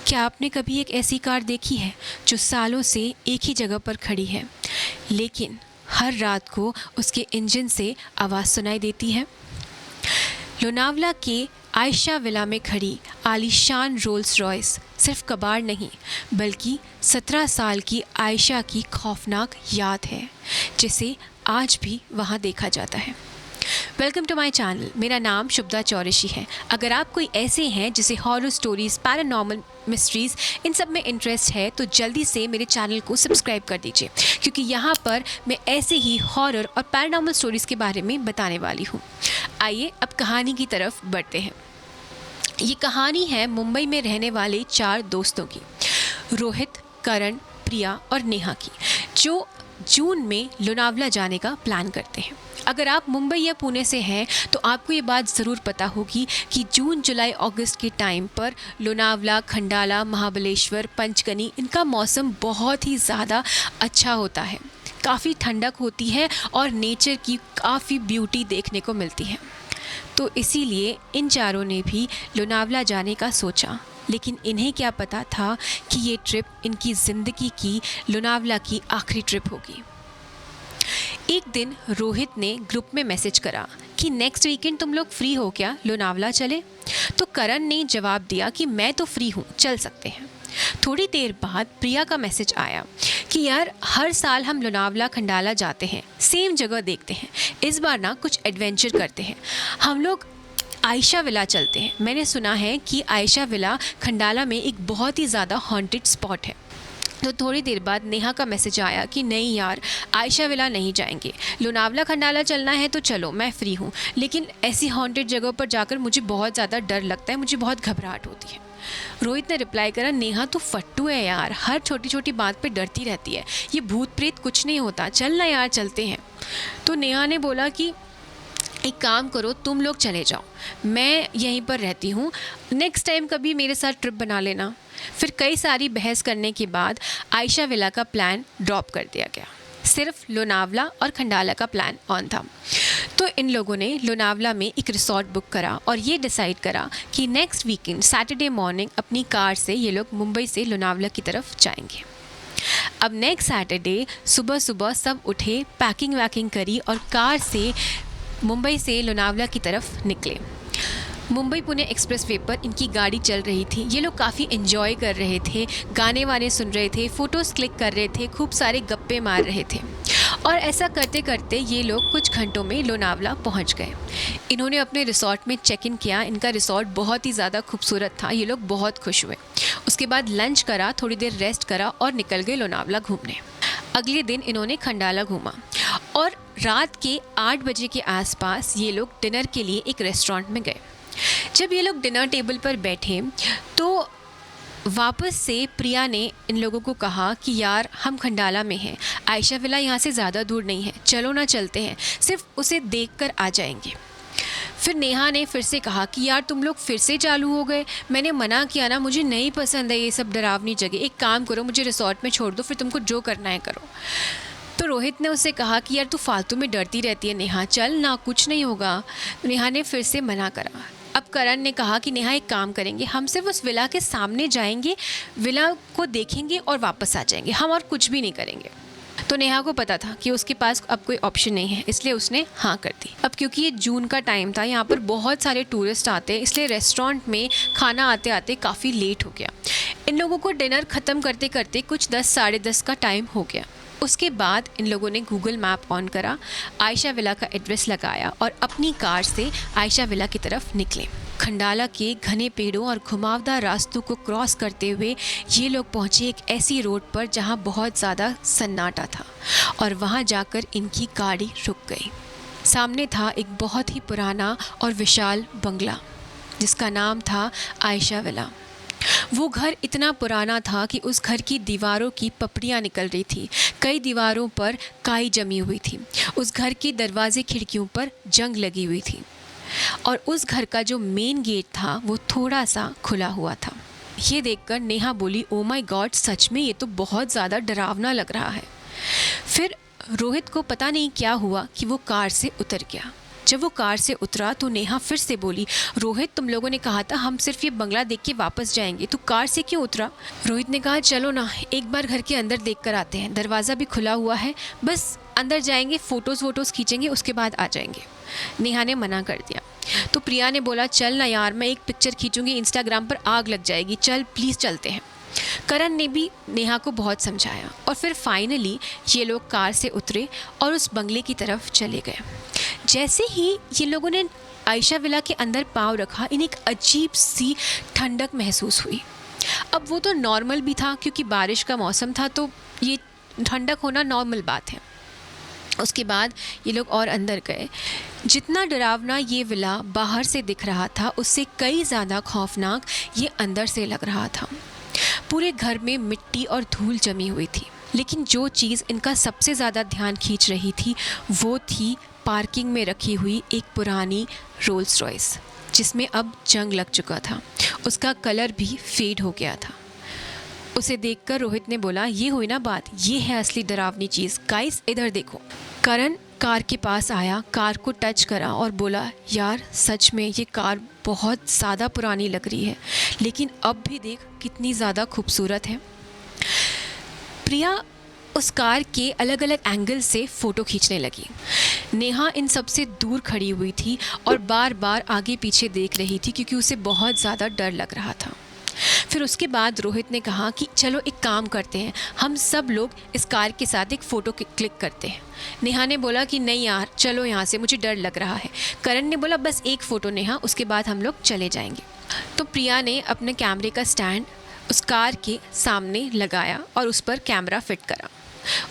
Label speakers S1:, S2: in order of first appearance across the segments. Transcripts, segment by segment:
S1: क्या आपने कभी एक ऐसी कार देखी है जो सालों से एक ही जगह पर खड़ी है, लेकिन हर रात को उसके इंजन से आवाज़ सुनाई देती है? लोनावला के आयशा विला में खड़ी आलीशान रोल्स रॉयस सिर्फ कबाड़ नहीं, बल्कि 17 साल की आयशा की खौफनाक याद है, जिसे आज भी वहाँ देखा जाता है। Welcome to my channel. मेरा नाम शुभदा चौरशी है। अगर आप कोई ऐसे हैं जिसे हॉरर स्टोरीज़, पैरानॉर्मल मिस्ट्रीज़, इन सब में इंटरेस्ट है, तो जल्दी से मेरे चैनल को सब्सक्राइब कर दीजिए, क्योंकि यहाँ पर मैं ऐसे ही हॉरर और पैरानॉर्मल स्टोरीज़ के बारे में बताने वाली हूँ। आइए अब कहानी की तरफ बढ़ते हैं। ये कहानी है मुंबई में रहने वाले 4 दोस्तों की, रोहित, करण, प्रिया और नेहा की, जो जून में लोनावला जाने का प्लान करते हैं। अगर आप मुंबई या पुणे से हैं तो आपको ये बात ज़रूर पता होगी कि जून, जुलाई, अगस्त के टाइम पर लोनावला, खंडाला, महाबलेश्वर, पंचगनी, इनका मौसम बहुत ही ज़्यादा अच्छा होता है। काफ़ी ठंडक होती है और नेचर की काफ़ी ब्यूटी देखने को मिलती है। तो इसीलिए इन चारों ने भी लोनावला जाने का सोचा, लेकिन इन्हें क्या पता था कि ये ट्रिप इनकी ज़िंदगी की, लोनावला की आखिरी ट्रिप होगी। एक दिन रोहित ने ग्रुप में मैसेज करा कि नेक्स्ट वीकेंड तुम लोग फ्री हो क्या, लोनावला चले? तो करण ने जवाब दिया कि मैं तो फ्री हूँ, चल सकते हैं। थोड़ी देर बाद प्रिया का मैसेज आया कि यार, हर साल हम लोनावला, खंडाला जाते हैं, सेम जगह देखते हैं, इस बार ना कुछ एडवेंचर करते हैं, हम लोग आयशा विला चलते हैं। मैंने सुना है कि आयशा विला खंडाला में एक बहुत ही ज़्यादा हॉन्टेड स्पॉट है। तो थोड़ी देर बाद नेहा का मैसेज आया कि नहीं यार, आयशा विला नहीं जाएंगे, लोनावला, खंडाला चलना है तो चलो, मैं फ्री हूँ, लेकिन ऐसी हॉन्टेड जगह पर जाकर मुझे बहुत ज़्यादा डर लगता है, मुझे बहुत घबराहट होती है। रोहित ने रिप्लाई करा, नेहा तो फट्टू है यार, हर छोटी छोटी बात पे डरती रहती है, ये भूत प्रेत कुछ नहीं होता, चल ना यार, चलते हैं। तो नेहा ने बोला कि एक काम करो, तुम लोग चले जाओ, मैं यहीं पर रहती हूँ, नेक्स्ट टाइम कभी मेरे साथ ट्रिप बना लेना। फिर कई सारी बहस करने के बाद आयशा विला का प्लान ड्रॉप कर दिया गया, सिर्फ लोनावला और खंडाला का प्लान ऑन था। तो इन लोगों ने लोनावला में एक रिसोर्ट बुक करा और ये डिसाइड करा कि नेक्स्ट वीकेंड सैटरडे मॉर्निंग अपनी कार से ये लोग मुंबई से लोनावला की तरफ जाएंगे। अब नेक्स्ट सैटरडे सुबह सुबह सब उठे, पैकिंग वैकिंग करी और कार से मुंबई से लोनावला की तरफ निकले। मुंबई पुणे एक्सप्रेसवे पर इनकी गाड़ी चल रही थी। ये लोग काफ़ी एंजॉय कर रहे थे, गाने वाने सुन रहे थे, फ़ोटोज़ क्लिक कर रहे थे, खूब सारे गप्पे मार रहे थे। और ऐसा करते करते ये लोग कुछ घंटों में लोनावला पहुंच गए। इन्होंने अपने रिसोर्ट में चेक इन किया। इनका रिसोर्ट बहुत ही ज़्यादा खूबसूरत था। ये लोग बहुत खुश हुए। उसके बाद लंच करा, थोड़ी देर रेस्ट करा और निकल गए लोनावला घूमने। अगले दिन इन्होंने खंडाला घूमा और रात के 8 बजे के आसपास ये लोग डिनर के लिए एक रेस्टोरेंट में गए। जब ये लोग डिनर टेबल पर बैठे तो वापस से प्रिया ने इन लोगों को कहा कि यार, हम खंडाला में हैं, आयशा विला यहाँ से ज़्यादा दूर नहीं है, चलो ना चलते हैं, सिर्फ उसे देखकर आ जाएंगे। फिर नेहा ने फिर से कहा कि यार, तुम लोग फिर से चालू हो गए, मैंने मना किया ना, मुझे नहीं पसंद है ये सब डरावनी जगह, एक काम करो, मुझे रिसोर्ट में छोड़ दो, फिर तुमको जो करना है करो। तो रोहित ने उससे कहा कि यार, तू फालतू में डरती रहती है नेहा, चल ना, कुछ नहीं होगा। नेहा ने फिर से मना करा। अब करण ने कहा कि नेहा, एक काम करेंगे, हम सिर्फ उस विला के सामने जाएंगे, विला को देखेंगे और वापस आ जाएंगे, हम और कुछ भी नहीं करेंगे। तो नेहा को पता था कि उसके पास अब कोई ऑप्शन नहीं है, इसलिए उसने हाँ कर दी। अब क्योंकि ये जून का टाइम था, यहाँ पर बहुत सारे टूरिस्ट आते हैं, इसलिए रेस्टोरेंट में खाना आते आते काफ़ी लेट हो गया। इन लोगों को डिनर ख़त्म करते करते कुछ 10, साढ़े 10 का टाइम हो गया। उसके बाद इन लोगों ने गूगल मैप ऑन करा, आयशा विला का एड्रेस लगाया और अपनी कार से आयशा विला की तरफ निकले। खंडाला के घने पेड़ों और घुमावदार रास्तों को क्रॉस करते हुए ये लोग पहुंचे एक ऐसी रोड पर जहां बहुत ज़्यादा सन्नाटा था और वहां जाकर इनकी गाड़ी रुक गई। सामने था एक बहुत ही पुराना और विशाल बंगला, जिसका नाम था आयशा विला। वो घर इतना पुराना था कि उस घर की दीवारों की पपड़ियाँ निकल रही थी, कई दीवारों पर काई जमी हुई थी, उस घर के दरवाजे खिड़कियों पर जंग लगी हुई थी और उस घर का जो मेन गेट था वो थोड़ा सा खुला हुआ था। ये देखकर नेहा बोली, ओ माय गॉड, सच में ये तो बहुत ज़्यादा डरावना लग रहा है। फिर रोहित को पता नहीं क्या हुआ कि वो कार से उतर गया। जब वो कार से उतरा तो नेहा फिर से बोली, रोहित तुम लोगों ने कहा था हम सिर्फ ये बंगला देख के वापस जाएंगे, तू कार से क्यों उतरा? रोहित ने कहा, चलो ना एक बार घर के अंदर देख कर आते हैं, दरवाज़ा भी खुला हुआ है, बस अंदर जाएंगे, फ़ोटोज़ खींचेंगे, उसके बाद आ जाएंगे। नेहा ने मना कर दिया। तो प्रिया ने बोला, चल ना यार, मैं एक पिक्चर खींचूंगी, इंस्टाग्राम पर आग लग जाएगी, चल प्लीज़ चलते हैं। करण ने भी नेहा को बहुत समझाया और फिर फाइनली ये लोग कार से उतरे और उस बंगले की तरफ चले गए। जैसे ही ये लोगों ने आयशा विला के अंदर पाँव रखा, इन्हें एक अजीब सी ठंडक महसूस हुई। अब वो तो नॉर्मल भी था क्योंकि बारिश का मौसम था, तो ये ठंडक होना नॉर्मल बात है। उसके बाद ये लोग और अंदर गए। जितना डरावना ये विला बाहर से दिख रहा था, उससे कई ज़्यादा खौफनाक ये अंदर से लग रहा था। पूरे घर में मिट्टी और धूल जमी हुई थी, लेकिन जो चीज़ इनका सबसे ज़्यादा ध्यान खींच रही थी वो थी पार्किंग में रखी हुई एक पुरानी रोल्स रॉयस, जिसमें अब जंग लग चुका था। उसका कलर भी फेड हो गया था। उसे देखकर रोहित ने बोला, ये हुई ना बात, ये है असली डरावनी चीज़, गाइस इधर देखो। करण कार के पास आया, कार को टच करा और बोला, यार सच में ये कार बहुत ज़्यादा पुरानी लग रही है, लेकिन अब भी देख कितनी ज़्यादा खूबसूरत है। प्रिया उस कार के अलग अलग एंगल से फ़ोटो खींचने लगी। नेहा इन सब से दूर खड़ी हुई थी और बार बार आगे पीछे देख रही थी क्योंकि उसे बहुत ज़्यादा डर लग रहा था। फिर उसके बाद रोहित ने कहा कि चलो एक काम करते हैं, हम सब लोग इस कार के साथ एक फ़ोटो क्लिक करते हैं। नेहा ने बोला कि नहीं यार, चलो यहाँ से, मुझे डर लग रहा है। करण ने बोला, बस एक फ़ोटो नेहा, उसके बाद हम लोग चले जाएंगे। तो प्रिया ने अपने कैमरे का स्टैंड उस कार के सामने लगाया और उस पर कैमरा फिट करा।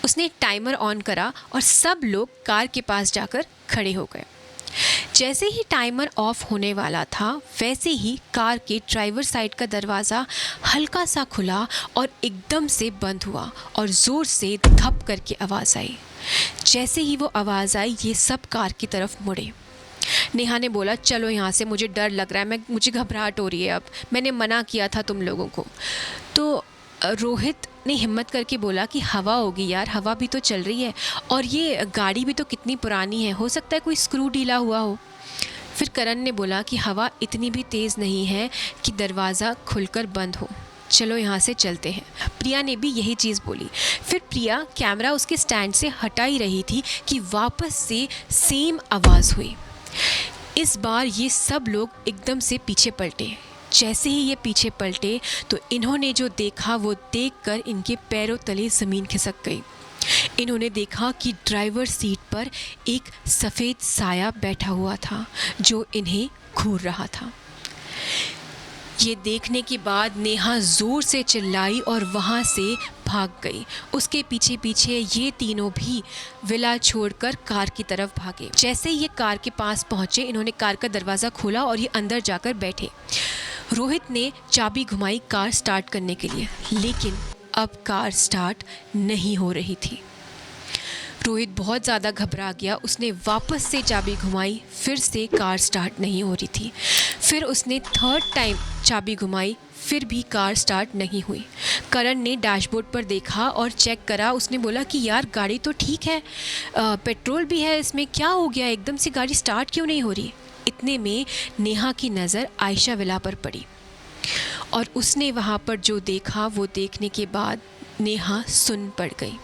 S1: उसने टाइमर ऑन करा और सब लोग कार के पास जाकर खड़े हो गए। जैसे ही टाइमर ऑफ होने वाला था, वैसे ही कार के ड्राइवर साइड का दरवाज़ा हल्का सा खुला और एकदम से बंद हुआ और ज़ोर से धप करके आवाज़ आई। जैसे ही वो आवाज़ आई, ये सब कार की तरफ मुड़े। नेहा ने बोला, चलो यहाँ से, मुझे डर लग रहा है, मुझे घबराहट हो रही है, अब मैंने मना किया था तुम लोगों को। तो रोहित ने हिम्मत करके बोला कि हवा होगी यार, हवा भी तो चल रही है और ये गाड़ी भी तो कितनी पुरानी है, हो सकता है कोई स्क्रू ढीला हुआ हो। फिर करण ने बोला कि हवा इतनी भी तेज़ नहीं है कि दरवाज़ा खुलकर बंद हो, चलो यहाँ से चलते हैं। प्रिया ने भी यही चीज़ बोली। फिर प्रिया कैमरा उसके स्टैंड से हटा ही रही थी कि वापस से सेम आवाज़ हुई। इस बार ये सब लोग एकदम से पीछे पलटे। जैसे ही ये पीछे पलटे तो इन्होंने जो देखा वो देखकर इनके पैरों तले ज़मीन खिसक गई। इन्होंने देखा कि ड्राइवर सीट पर एक सफ़ेद साया बैठा हुआ था जो इन्हें घूर रहा था। ये देखने के बाद नेहा ज़ोर से चिल्लाई और वहाँ से भाग गई। उसके पीछे पीछे ये तीनों भी विला छोड़कर कार की तरफ भागे। जैसे ये कार के पास पहुँचे, इन्होंने कार का दरवाज़ा खोला और ये अंदर जाकर बैठे। रोहित ने चाबी घुमाई कार स्टार्ट करने के लिए, लेकिन अब कार स्टार्ट नहीं हो रही थी। रोहित बहुत ज़्यादा घबरा गया। उसने वापस से चाबी घुमाई, फिर से कार स्टार्ट नहीं हो रही थी। फिर उसने थर्ड टाइम चाबी घुमाई, फिर भी कार स्टार्ट नहीं हुई। करण ने डैशबोर्ड पर देखा और चेक करा। उसने बोला कि यार गाड़ी तो ठीक है, पेट्रोल भी है इसमें, क्या हो गया, एकदम से गाड़ी स्टार्ट क्यों नहीं हो रही? इतने में नेहा की नज़र आयशा विला पर पड़ी और उसने वहाँ पर जो देखा वो देखने के बाद नेहा सुन पड़ गई।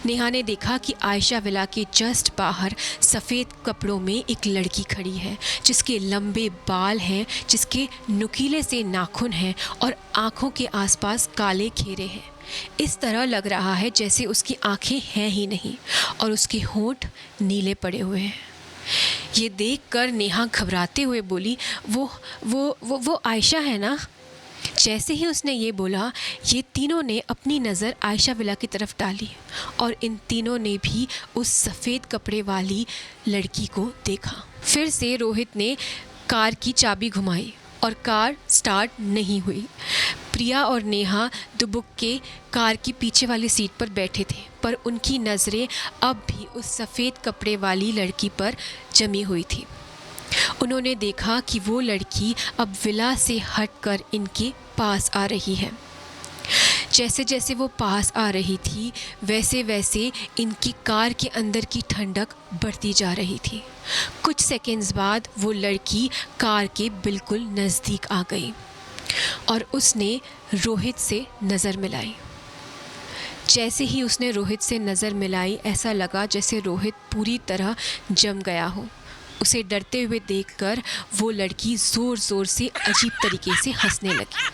S1: नेहा ने देखा कि आयशा विला के जस्ट बाहर सफ़ेद कपड़ों में एक लड़की खड़ी है, जिसके लंबे बाल हैं, जिसके नुकीले से नाखून हैं और आँखों के आसपास काले घेरे हैं। इस तरह लग रहा है जैसे उसकी आँखें हैं ही नहीं और उसके होंठ नीले पड़े हुए हैं। ये देखकर नेहा घबराते हुए बोली, वो आयशा है ना? जैसे ही उसने ये बोला, ये तीनों ने अपनी नज़र आयशा विला की तरफ डाली और इन तीनों ने भी उस सफ़ेद कपड़े वाली लड़की को देखा। फिर से रोहित ने कार की चाबी घुमाई और कार स्टार्ट नहीं हुई। प्रिया और नेहा दुबुक के कार की पीछे वाली सीट पर बैठे थे, पर उनकी नज़रें अब भी उस सफ़ेद कपड़े वाली लड़की पर जमी हुई थी। उन्होंने देखा कि वो लड़की अब विला से हटकर इनके पास आ रही है। जैसे जैसे वो पास आ रही थी, वैसे वैसे इनकी कार के अंदर की ठंडक बढ़ती जा रही थी। कुछ सेकंड्स बाद वो लड़की कार के बिल्कुल नज़दीक आ गई और उसने रोहित से नज़र मिलाई। जैसे ही उसने रोहित से नज़र मिलाई, ऐसा लगा जैसे रोहित पूरी तरह जम गया हो। उसे डरते हुए देखकर वो लड़की ज़ोर ज़ोर से अजीब तरीके से हंसने लगी।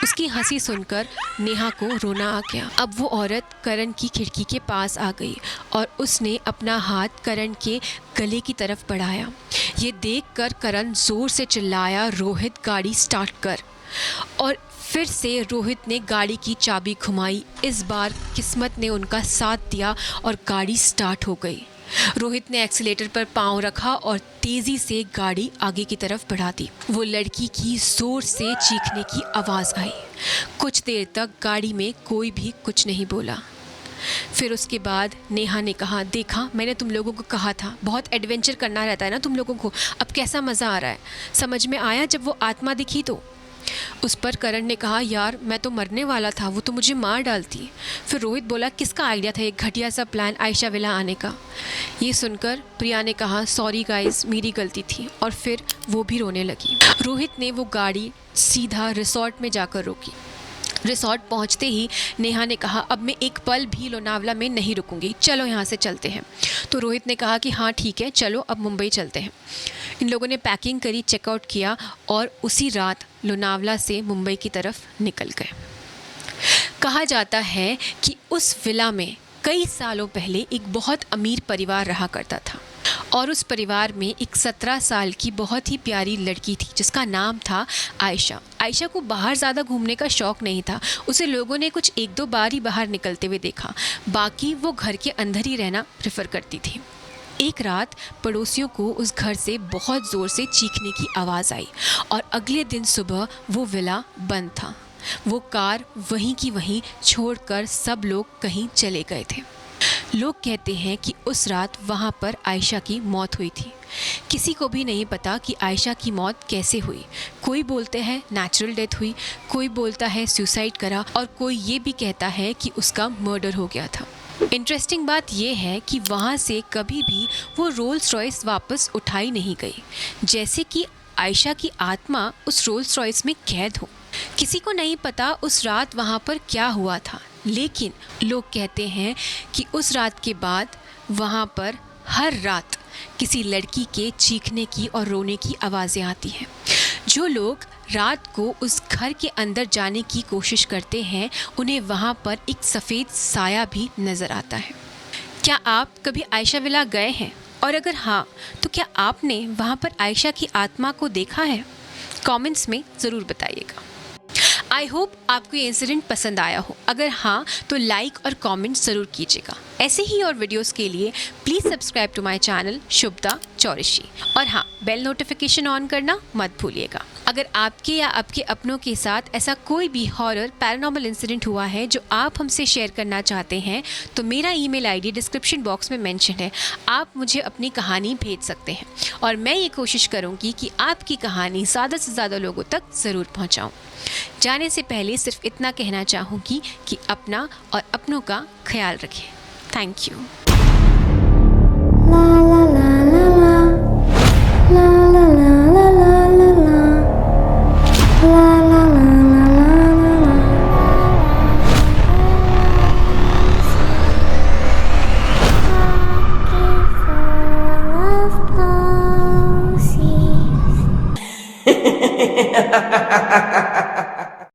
S1: उसकी हंसी सुनकर नेहा को रोना आ गया। अब वो औरत करण की खिड़की के पास आ गई और उसने अपना हाथ करण के गले की तरफ बढ़ाया। ये देखकर करण ज़ोर से चिल्लाया, रोहित गाड़ी स्टार्ट कर। और फिर से रोहित ने गाड़ी की चाबी घुमाई। इस बार किस्मत ने उनका साथ दिया और गाड़ी स्टार्ट हो गई। रोहित ने एक्सीलेटर पर पांव रखा और तेज़ी से गाड़ी आगे की तरफ बढ़ा दी। वो लड़की की ज़ोर से चीखने की आवाज़ आई। कुछ देर तक गाड़ी में कोई भी कुछ नहीं बोला। फिर उसके बाद नेहा ने कहा, देखा मैंने तुम लोगों को कहा था, बहुत एडवेंचर करना रहता है ना तुम लोगों को, अब कैसा मज़ा आ रहा है, समझ में आया जब वो आत्मा दिखी तो। उस पर करण ने कहा, यार मैं तो मरने वाला था, वो तो मुझे मार डालती। फिर रोहित बोला, किसका आइडिया था एक घटिया सा प्लान आयशा विला आने का। ये सुनकर प्रिया ने कहा, सॉरी गाइस मेरी गलती थी, और फिर वो भी रोने लगी। रोहित ने वो गाड़ी सीधा रिसोर्ट में जाकर रोकी। रिसोर्ट पहुंचते ही नेहा ने कहा, अब मैं एक पल भी लोनावला में नहीं रुकूंगी, चलो यहाँ से चलते हैं। तो रोहित ने कहा कि हाँ ठीक है, चलो अब मुंबई चलते हैं। इन लोगों ने पैकिंग करी, चेकआउट किया और उसी रात लोनावला से मुंबई की तरफ निकल गए। कहा जाता है कि उस विला में कई सालों पहले एक बहुत अमीर परिवार रहा करता था और उस परिवार में एक 17 साल की बहुत ही प्यारी लड़की थी जिसका नाम था आयशा। आयशा को बाहर ज़्यादा घूमने का शौक़ नहीं था। उसे लोगों ने कुछ 1-2 बार ही बाहर निकलते हुए देखा, बाकी वो घर के अंदर ही रहना प्रेफर करती थी। एक रात पड़ोसियों को उस घर से बहुत ज़ोर से चीखने की आवाज़ आई और अगले दिन सुबह वो विला बंद था। वो कार वहीं की वहीं छोड़कर सब लोग कहीं चले गए थे। लोग कहते हैं कि उस रात वहाँ पर आयशा की मौत हुई थी। किसी को भी नहीं पता कि आयशा की मौत कैसे हुई। कोई बोलते हैं नेचुरल डेथ हुई, कोई बोलता है सुसाइड करा और कोई ये भी कहता है कि उसका मर्डर हो गया था। इंटरेस्टिंग बात यह है कि वहाँ से कभी भी वो रोल्स रॉयस वापस उठाई नहीं गई, जैसे कि आयशा की आत्मा उस रोल्स रॉयस में कैद हो। किसी को नहीं पता उस रात वहाँ पर क्या हुआ था, लेकिन लोग कहते हैं कि उस रात के बाद वहाँ पर हर रात किसी लड़की के चीखने की और रोने की आवाज़ें आती हैं। जो लोग रात को उस घर के अंदर जाने की कोशिश करते हैं, उन्हें वहाँ पर एक सफ़ेद साया भी नज़र आता है। क्या आप कभी आयशा विला गए हैं? और अगर हाँ, तो क्या आपने वहाँ पर आयशा की आत्मा को देखा है? कमेंट्स में ज़रूर बताइएगा। आई होप आपको ये इंसिडेंट पसंद आया हो। अगर हाँ, तो लाइक और कमेंट ज़रूर कीजिएगा। ऐसे ही और वीडियोस के लिए please subscribe to my channel Shubhada Chaurashi, और हाँ, बेल नोटिफिकेशन ऑन करना मत भूलिएगा। अगर आपके या आपके अपनों के साथ ऐसा कोई भी हॉरर पैरानॉर्मल इंसिडेंट हुआ है जो आप हमसे शेयर करना चाहते हैं, तो मेरा ईमेल आईडी डिस्क्रिप्शन बॉक्स में मेंशन है। आप मुझे अपनी कहानी भेज सकते हैं और मैं ये कोशिश करूँगी कि आपकी कहानी ज़्यादा से ज़्यादा लोगों तक ज़रूर पहुँचाऊँ। जाने से पहले सिर्फ इतना कहना चाहूँगी कि अपना और अपनों का ख्याल रखें। Thank you.
S2: Ha ha ha ha ha ha!